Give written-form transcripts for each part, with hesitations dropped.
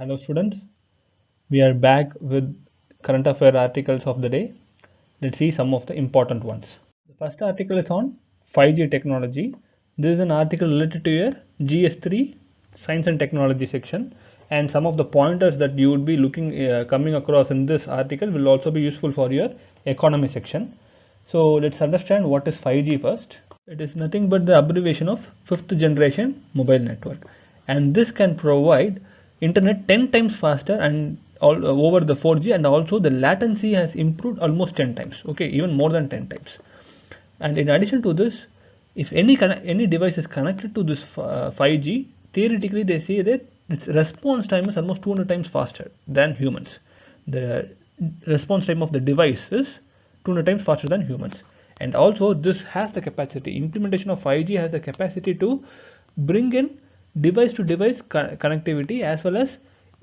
Hello students, we are back with current affair articles of the day. Let's see some of the important ones. The first article is on 5G technology. This is an article related to your GS3 Science and Technology section, and some of the pointers that you would be coming across in this article will also be useful for your economy section. So let's understand what is 5G first. It is nothing but the abbreviation of fifth generation mobile network, and this can provide internet 10 times faster and over the 4G, and also the latency has improved almost 10 times, okay, even more than 10 times. And in addition to this, if any device is connected to this 5G, theoretically they say that its response time is almost 200 times faster than humans. The response time of the device is 200 times faster than humans. And also this has the capacity, implementation of 5G has the capacity to bring in device to device connectivity, as well as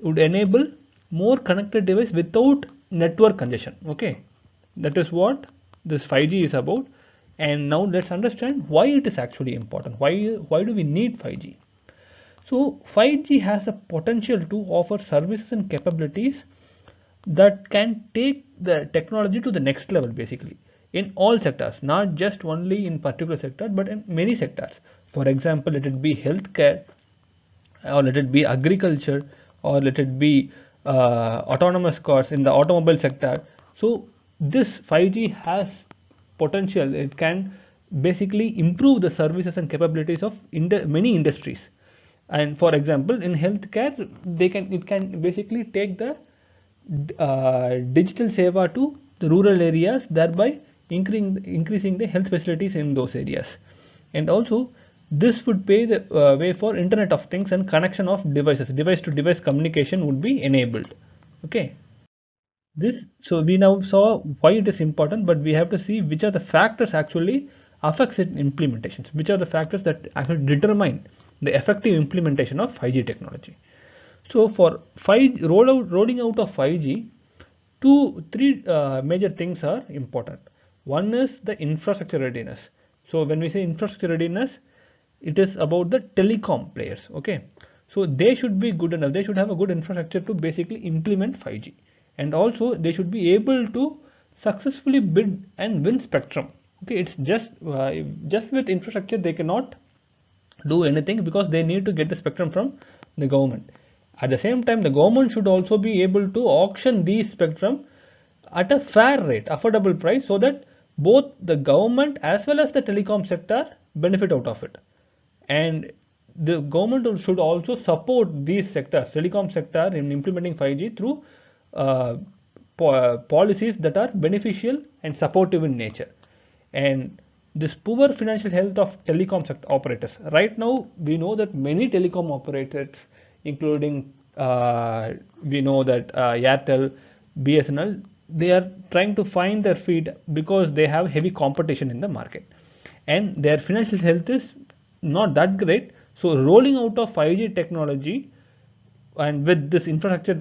would enable more connected device without network congestion. Okay, that is what this 5G is about. And now let's understand why it is actually important. Why do we need 5G? So 5G has a potential to offer services and capabilities that can take the technology to the next level, basically in all sectors, not just only in particular sector, but in many sectors. For example, let it be healthcare, or let it be agriculture, or let it be autonomous cars in the automobile sector. So this 5G has potential. It can basically improve the services and capabilities of many industries. And for example, in healthcare, it can basically take the digital seva to the rural areas, thereby increasing the health facilities in those areas. And also this would pave the way for Internet of Things and connection of devices. Device to device communication would be enabled. Okay, so we now saw why it is important, but we have to see which are the factors actually affects its implementations, which are the factors that actually determine the effective implementation of 5G technology. So for rolling out of 5G, three major things are important. One is the infrastructure readiness. So when we say infrastructure readiness, it is about the telecom players. Okay, so they should be good enough. They should have a good infrastructure to basically implement 5G, and also they should be able to successfully bid and win spectrum. Okay, it's just with infrastructure they cannot do anything, because they need to get the spectrum from the government. At the same time, the government should also be able to auction these spectrum at a fair rate, affordable price, so that both the government as well as the telecom sector benefit out of it. And the government should also support these sectors, telecom sector, in implementing 5G through policies that are beneficial and supportive in nature. And this poor financial health of telecom sector operators, right now we know that many telecom operators, including we know that Airtel, BSNL, they are trying to find their feet because they have heavy competition in the market, and their financial health is not that great. So rolling out of 5G technology and with this infrastructure,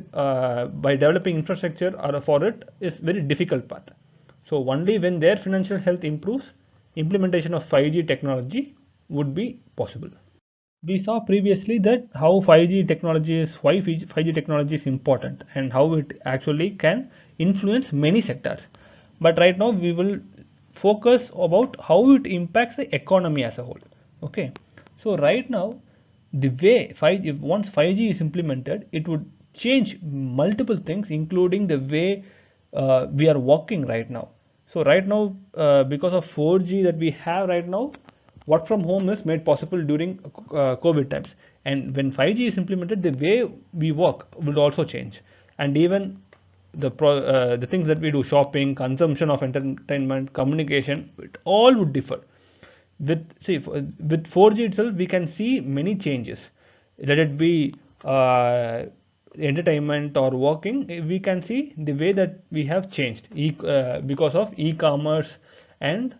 by developing infrastructure for it, is very difficult part. So only when their financial health improves, implementation of 5G technology would be possible. We saw previously that how 5G technology is, why 5G technology is important, and how it actually can influence many sectors. But right now we will focus about how it impacts the economy as a whole. Okay, so right now the way once 5G is implemented, it would change multiple things, including the way we are working right now. So right now, because of 4G that we have right now, work from home is made possible during COVID times. And when 5G is implemented, the way we work will also change. And even the things that we do, shopping, consumption of entertainment, communication, it all would differ. With 4G itself, we can see many changes. Let it be entertainment or working, we can see the way that we have changed because of e-commerce and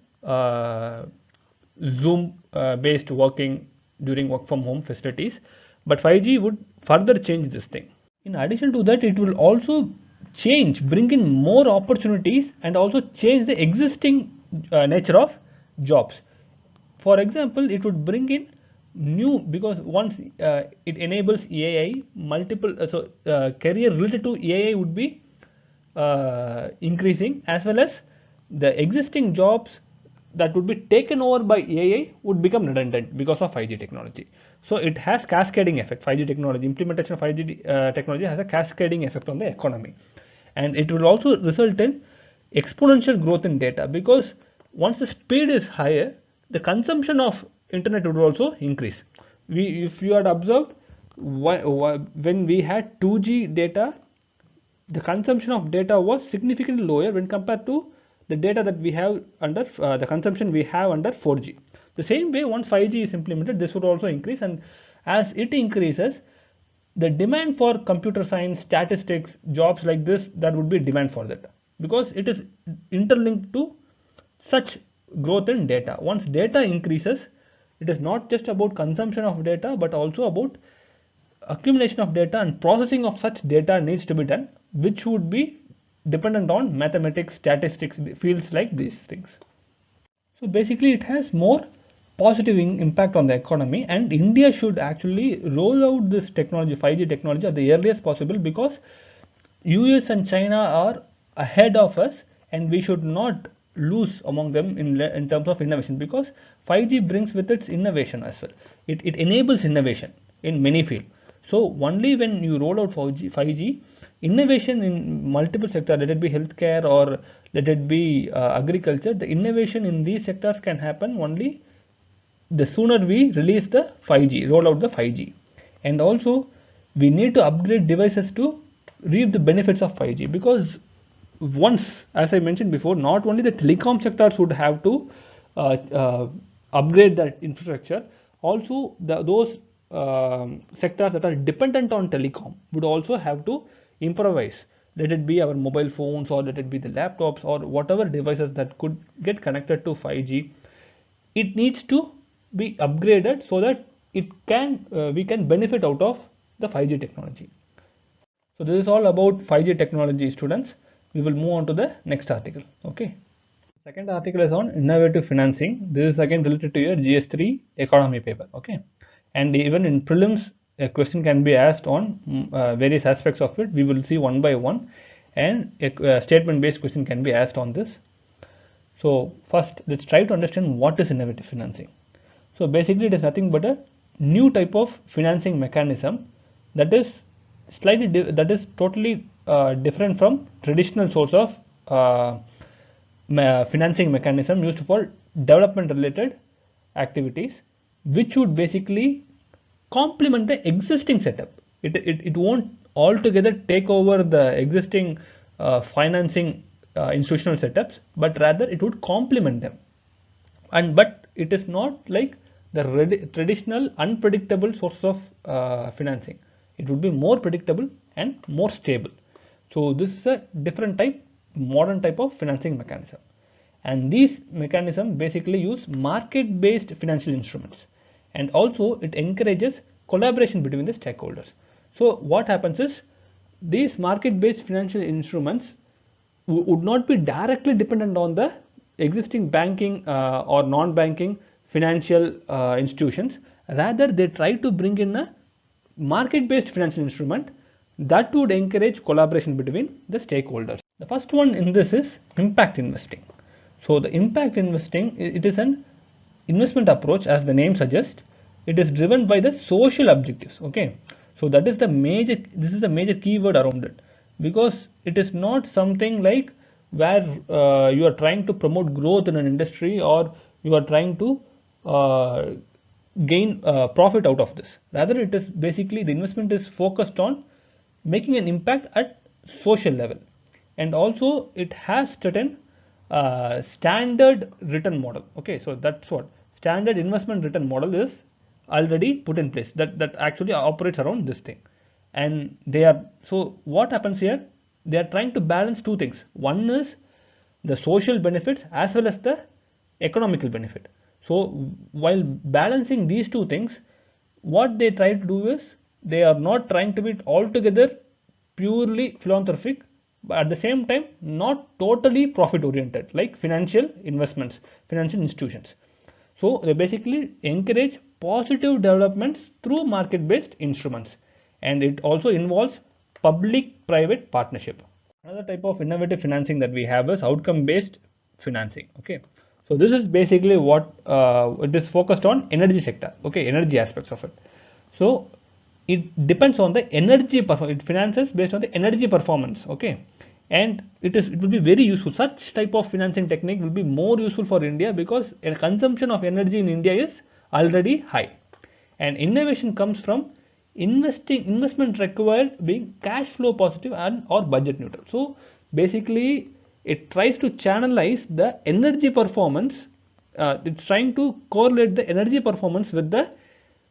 Zoom based working during work from home facilities. But 5G would further change this thing. In addition to that, it will also bring in more opportunities, and also change the existing nature of jobs. For example, it would bring in new, because once it enables AI, multiple career related to AI would be increasing, as well as the existing jobs that would be taken over by AI would become redundant because of 5G technology. So it has cascading effect. 5G technology, implementation of 5G technology has a cascading effect on the economy, and it will also result in exponential growth in data, because once the speed is higher, the consumption of internet would also increase. If you had observed, when we had 2G data, the consumption of data was significantly lower when compared to the data that we have under the consumption we have under 4G. The same way, once 5G is implemented, this would also increase, and as it increases, the demand for computer science, statistics, jobs like this, that would be demand for that, because it is interlinked to such growth in data. Once data increases, it is not just about consumption of data, but also about accumulation of data, and processing of such data needs to be done, which would be dependent on mathematics, statistics, fields like these things. So basically it has more positive impact on the economy, and India should actually roll out this technology, 5G technology, at the earliest possible, because US and China are ahead of us, and we should not lose among them in terms of innovation, because 5G brings with its innovation as well. It enables innovation in many fields. So only when you roll out 5G, innovation in multiple sectors, let it be healthcare or let it be agriculture, the innovation in these sectors can happen only the sooner we release the 5G, roll out the 5G. And also we need to upgrade devices to reap the benefits of 5G, because once, as I mentioned before, not only the telecom sectors would have to upgrade that infrastructure, also those sectors that are dependent on telecom would also have to improvise. Let it be our mobile phones, or let it be the laptops, or whatever devices that could get connected to 5G. It needs to be upgraded so that it can we can benefit out of the 5G technology. So this is all about 5G technology, students. We will move on to the next article. Okay. Second article is on innovative financing. This is again related to your GS3 economy paper. Okay. And even in prelims, a question can be asked on various aspects of it. We will see one by one, and a statement-based question can be asked on this. So first, let's try to understand what is innovative financing. So basically, it is nothing but a new type of financing mechanism that is totally different from traditional source of financing mechanism used for development related activities, which would basically complement the existing setup. It won't altogether take over the existing financing institutional setups, but rather it would complement them. But it is not like the traditional unpredictable source of financing. It would be more predictable and more stable. So this is a different type, modern type of financing mechanism, and these mechanisms basically use market based financial instruments, and also it encourages collaboration between the stakeholders. So what happens is, these market based financial instruments would not be directly dependent on the existing banking or non-banking financial institutions. Rather, they try to bring in a market-based financial instrument that would encourage collaboration between the stakeholders. The first one in this is impact investing. So the impact investing, it is an investment approach, as the name suggests. It is driven by the social objectives. Okay, so that is the major, this is the major keyword around it, because it is not something like where you are trying to promote growth in an industry, or you are trying to gain profit out of this. Rather, it is basically the investment is focused on making an impact at social level, and also it has certain standard return model. Okay, so that's what standard investment return model is already put in place, that actually operates around this thing. And they are, so what happens here, they are trying to balance two things. One is the social benefits as well as the economical benefit. So while balancing these two things, what they try to do is, they are not trying to be altogether purely philanthropic, but at the same time not totally profit oriented like financial investments, financial institutions. So they basically encourage positive developments through market-based instruments, and it also involves public-private partnership. Another type of innovative financing that we have is outcome-based financing. Okay, so this is basically what it is focused on energy sector. Okay, energy aspects of it. So it depends on the energy performance. It finances based on the energy performance. Okay, and it will be very useful. Such type of financing technique will be more useful for India because a consumption of energy in India is already high, and innovation comes from investment required being cash flow positive and or budget neutral. So basically it tries to channelize the energy performance. It's trying to correlate the energy performance with the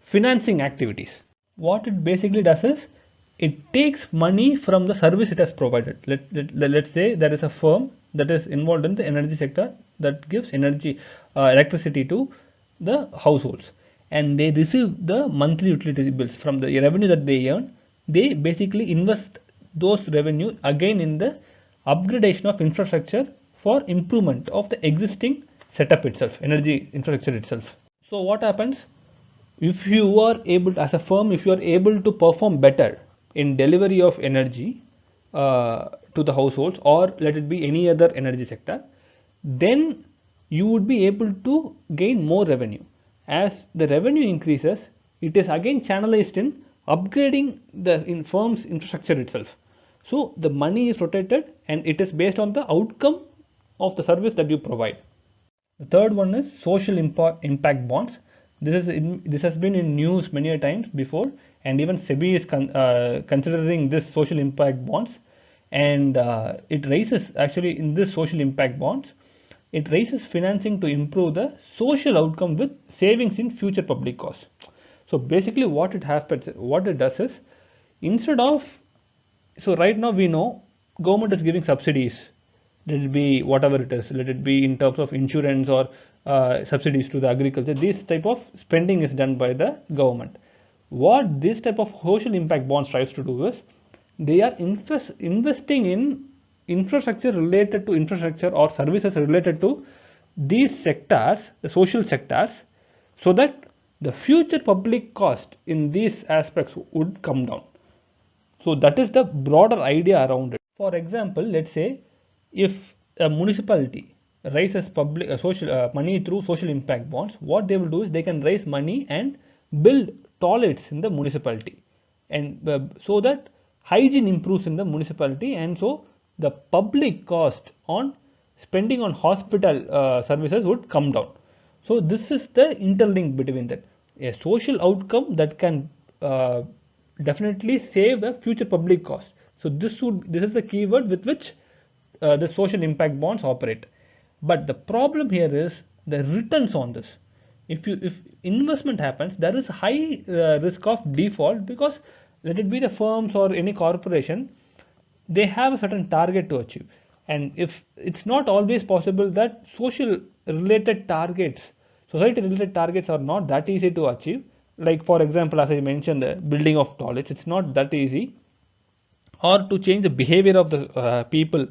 financing activities. What it basically does is it takes money from the service it has provided. Let's say there is a firm that is involved in the energy sector that gives energy electricity to the households, and they receive the monthly utility bills from the revenue that they earn. They basically invest those revenue again in the upgradation of infrastructure for improvement of the existing setup itself, energy infrastructure itself. So what happens if you are able to, as a firm, if you are able to perform better in delivery of energy to the households, or let it be any other energy sector, then you would be able to gain more revenue. As the revenue increases, it is again channelized in upgrading the firm's infrastructure itself. So the money is rotated and it is based on the outcome of the service that you provide. The third one is social impact bonds. This has been in news many a times before, and even SEBI is considering this social impact bonds, and it raises, actually in this social impact bonds, it raises financing to improve the social outcome with savings in future public costs. So basically what it does is, instead of, so right now we know government is giving subsidies, let it be whatever it is, let it be in terms of insurance or subsidies to the agriculture. This type of spending is done by the government. What this type of social impact bonds tries to do is, they are investing in infrastructure related to infrastructure or services related to these sectors, the social sectors, so that the future public cost in these aspects would come down. So that is the broader idea around it. For example, let's say if a municipality raises public social money through social impact bonds, what they will do is they can raise money and build toilets in the municipality, and so that hygiene improves in the municipality, and so the public cost on spending on hospital services would come down. So this is the interlink between that, a social outcome that can definitely save the future public cost. So this is the keyword with which the social impact bonds operate. But the problem here is the returns on this. If investment happens, there is high risk of default, because let it be the firms or any corporation, they have a certain target to achieve, and if it's not always possible that society related targets are not that easy to achieve. Like for example, as I mentioned, the building of toilets, it's not that easy, or to change the behavior of the people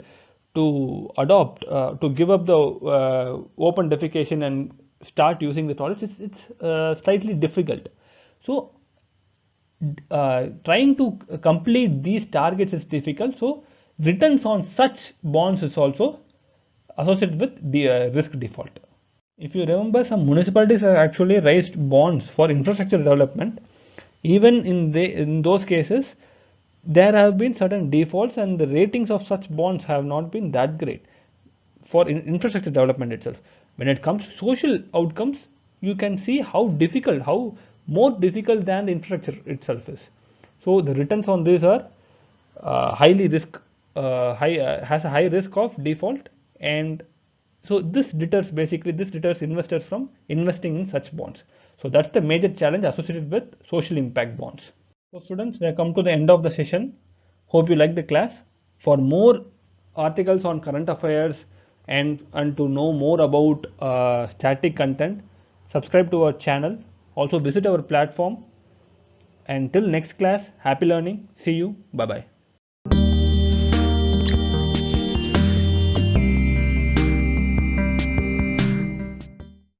to adopt to give up the open defecation and start using the toilets, it's slightly difficult. So trying to complete these targets is difficult. So returns on such bonds is also associated with the risk default. If you remember, some municipalities have actually raised bonds for infrastructure development. Even in those cases, there have been certain defaults, and the ratings of such bonds have not been that great for infrastructure development itself. When it comes to social outcomes, you can see how more difficult than the infrastructure itself is. So the returns on these are has a high risk of default, and so this deters investors from investing in such bonds. So that's the major challenge associated with social impact bonds. So students, we have come to the end of the session. Hope you like the class. For more articles on current affairs and to know more about static content, subscribe to our channel. Also visit our platform. Until next class, happy learning. See you. Bye bye.